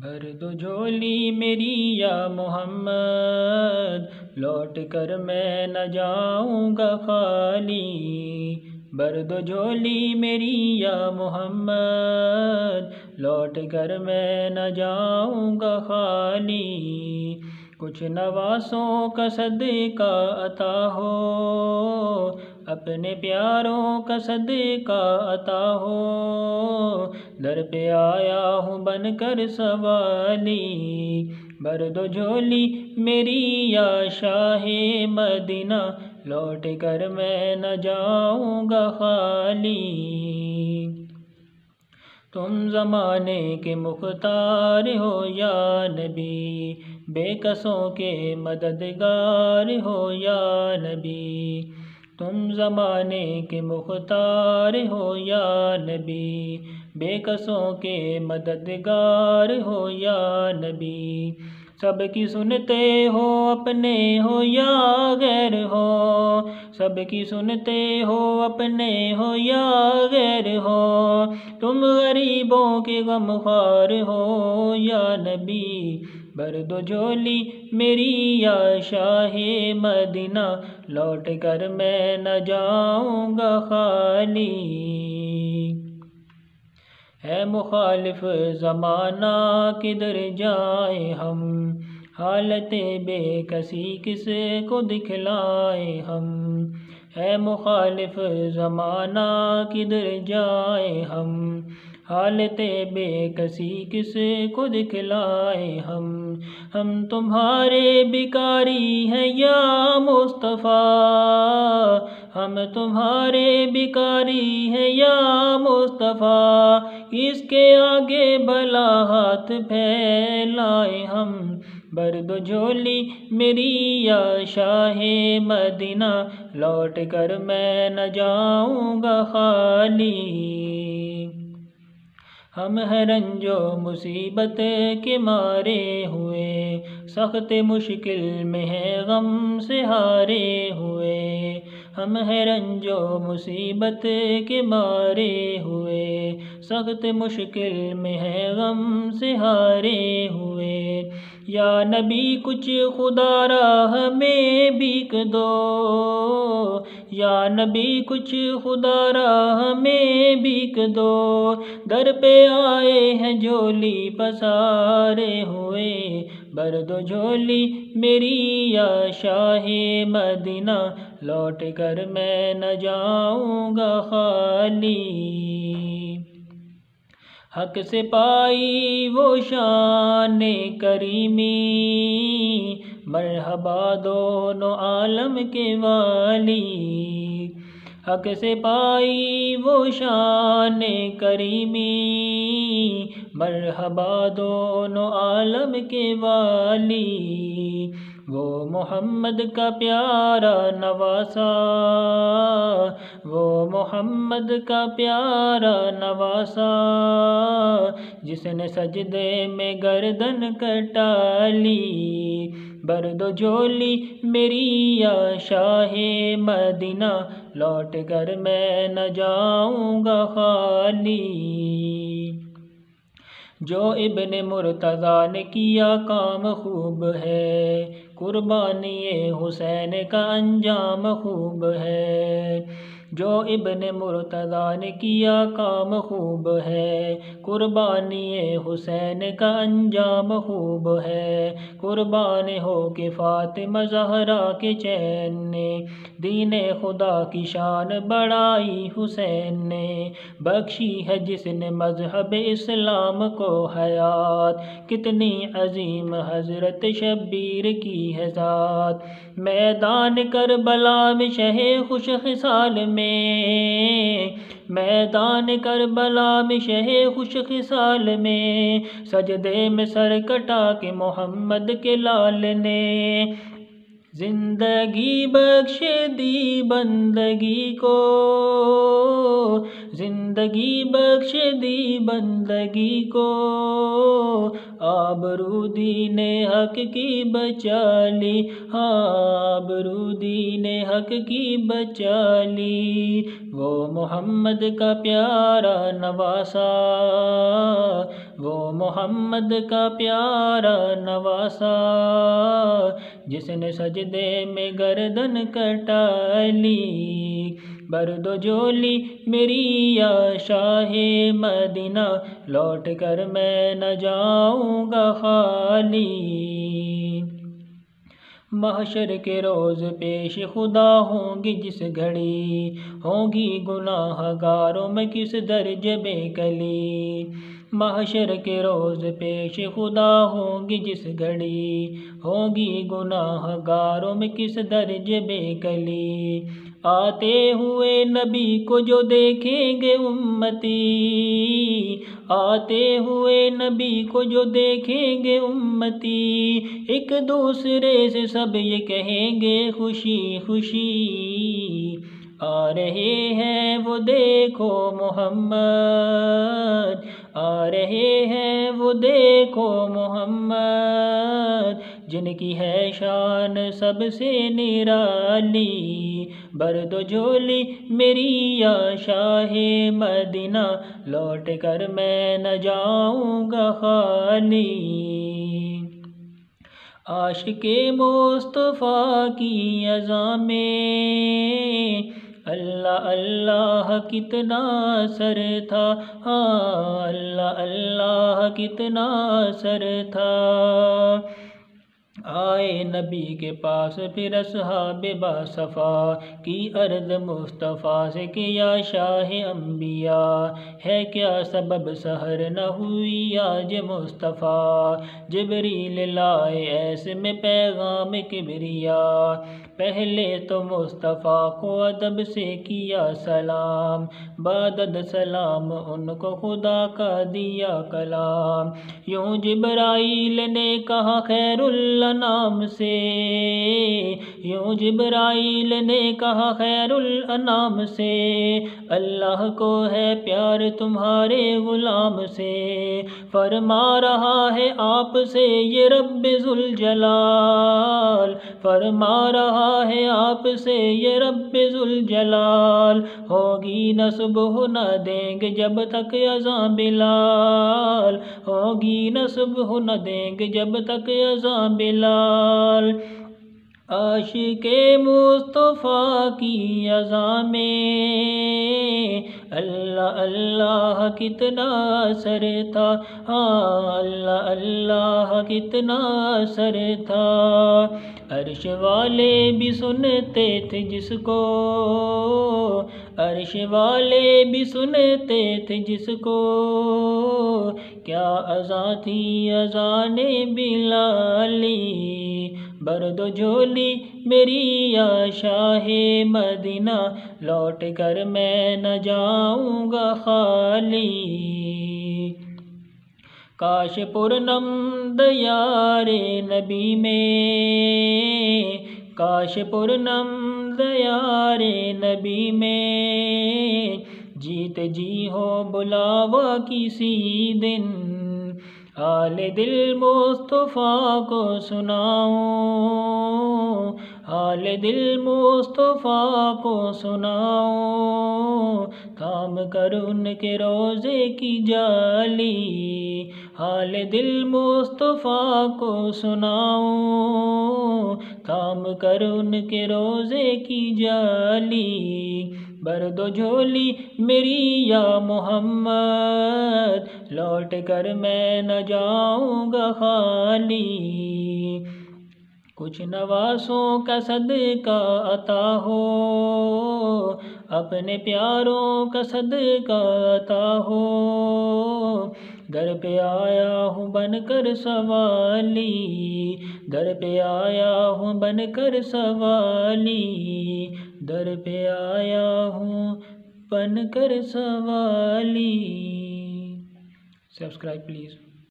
بھر دو جھولی میری یا محمد، لوٹ کر میں نہ جاؤں گا خالی۔ بھر دو جھولی میری یا محمد، لوٹ کر میں نہ جاؤں گا خالی۔ کچھ نواسوں کا صدقہ عطا ہو، اپنے پیاروں کا صدقہ عطا ہو۔ در پہ آیا ہوں بن کر سوالی، بھر دو جھولی میری یا شاہ مدینہ، لوٹ کر میں نہ جاؤں گا خالی۔ تم زمانے کے مختار ہو یا نبی، بے کسوں کے مددگار ہو یا نبی۔ تم زمانے کے مختار ہو یا نبی، بے کسوں کے مددگار ہو یا نبی۔ سب کی سنتے ہو اپنے ہو یا غیر ہو، سب کی سنتے ہو اپنے ہو یا غیر ہو۔ تم غریبوں کے غمخوار ہو یا نبی، بھر دو جھولی میری یا شاہ مدینہ، لوٹ کر میں نہ جاؤں گا خالی۔ اے مخالف زمانہ کدھر جائیں ہم، حالت بے کسی کس کو دکھلائیں ہم۔ اے مخالف زمانہ کدھر جائیں ہم، حالت بے کسی کس کو دکھلائیں ہم۔ ہم تمہارے بھکاری ہیں یا مصطفیٰ، ہم تمہارے بھکاری ہیں یا مصطفیٰ۔ کس کے آگے بھلا ہاتھ پھیلائیں ہم، بھر دو جھولی میری یا شاہ مدینہ، لوٹ کر میں نہ جاؤں گا خالی۔ ہم ہیں رنج و مصیبت کے مارے ہوئے، سخت مشکل میں ہیں غم سے ہارے ہوئے۔ ہم ہیں رنج و مصیبت کے مارے ہوئے، سخت مشکل میں ہیں غم سے ہارے ہوئے۔ یا نبی کچھ خدا را ہمیں بھیک دو، یا نبی کچھ خدا را ہمیں بھیک دو۔ در پہ آئے ہیں جھولی پسارے ہوئے، بھر دو جھولی میری یا شاہ مدینہ، لوٹ کر میں نہ جاؤں گا خالی۔ حق سے پائی وہ شان کریمی، مرحبا دونوں عالم کے والی۔ حق سے پائی وہ شان کریمی، مرحبا دونوں عالم کے والی۔ وہ محمد کا پیارا نواسا، وہ محمد کا پیارا نواسا، جس نے سجدے میں گردن کٹا لی۔ بھر دو جھولی میری یا شاہ مدینہ، لوٹ کر میں نہ جاؤں گا خالی۔ جو ابن مرتضیٰ نے کیا کام خوب ہے، قربانی حسین کا انجام خوب ہے۔ جو ابن مرتضیٰ نے کیا کام خوب ہے، قربانی حسین کا انجام خوب ہے۔ قربان ہو کے فاطمہ زہرا کے چین نے، دین خدا کی شان بڑھائی حسین نے۔ بخشی ہے جس نے مذہب اسلام کو حیات، کتنی عظیم حضرت شبیر کی ہے ذات۔ میدان کربلا میں شہ خوش خصال میں، میدان کربلا میں شہ خوش خصال میں، سجدے میں سر کٹا کے محمد کے لال نے زندگی بخش دی بندگی کو، زندگی بخش دی بندگی کو، آبرو دین حق کی بچا لی، آبرو دین حق کی بچا لی۔ وہ محمد کا پیارا نواسا، وہ محمد کا پیارا نواسا، جس نے سجدے میں گردن کٹا لی۔ برد و جولی میری یا شاہ مدینہ، لوٹ کر میں نہ جاؤں گا خالی۔ محشر کے روز پیش خدا ہوں گی جس گھڑی، ہوگی گناہ گاروں میں کس درجے بے کلی۔ محشر کے روز پیش خدا ہوں گی جس گھڑی، ہوگی گناہ گاروں میں کس درجے بے کلی۔ آتے ہوئے نبی کو جو دیکھیں گے امتی، آتے ہوئے نبی کو جو دیکھیں گے امتی، ایک دوسرے سے سب یہ کہیں گے خوشی خوشی، آ رہے ہیں وہ دیکھو محمد، آ رہے ہیں وہ دیکھو محمد، جن کی ہے شان سب سے نرالی۔ برد و جولی میری یا شاہ مدینہ، لوٹ کر میں نہ جاؤں گا خالی۔ عاشق مصطفیٰ کی اذاں میں اللہ اللہ کتنا اثر تھا، ہاں اللہ اللہ کتنا اثر تھا۔ آئے نبی کے پاس پھر اصحاب باصفا، کی عرض مصطفیٰ سے کہ یا شاہ انبیاء، ہے کیا سبب سحر نہ ہوئی آج مصطفیٰ؟ جبریل لائے ایسے میں پیغام کبریا، پہلے تو مصطفیٰ کو ادب سے کیا سلام، بعد سلام ان کو خدا کا دیا کلام۔ یوں جبرائیل نے کہا خیر الانام سے، یوں جبرائیل نے کہا خیر الانام سے، اللہ کو ہے پیار تمہارے غلام سے، فرما رہا ہے آپ سے یہ رب ذوالجلال، فرما رہا ہے آپ سے یہ رب ذوالجلال، ہوگی نہ صبح نہ دیں گے جب تک اذاں بلال، ہوگی نہ صبح نہ دیں گے جب تک اذاں بلال۔ عاشق مصطفیٰ کی اذاں میں اللہ اللہ کتنا اثر تھا، ہاں اللہ اللہ کتنا اثر تھا۔ عرش والے بھی سنتے تھے جس کو، عرش والے بھی سنتے تھے جس کو، کیا اذاں تھی اذان بلالی۔ برد و جولی میری یا شاہ مدینہ، لوٹ کر میں نہ جاؤں گا خالی۔ کاش پورنم دیار نبی میں، کاش پورنم دیار نبی میں، جیت جی ہو بلاوا کسی دن، حال دل مصطفیٰ کو سناؤں، حال دل مصطفیٰ کو سناؤں، تھام کر ان کے روضے کی جالی، حال دل مصطفیٰ کو سناؤں، تھام کر ان کے روضے کی جالی۔ برد و جولی میری یا محمد، لوٹ کر میں نہ جاؤں گا خالی۔ کچھ نواسوں کا صدقہ عطا ہو، اپنے پیاروں کا صدقہ عطا ہو، در پہ آیا ہوں بن کر سوالی، در پہ آیا ہوں بن کر سوالی، در پہ آیا ہوں بن کر سوالی۔ Subscribe please.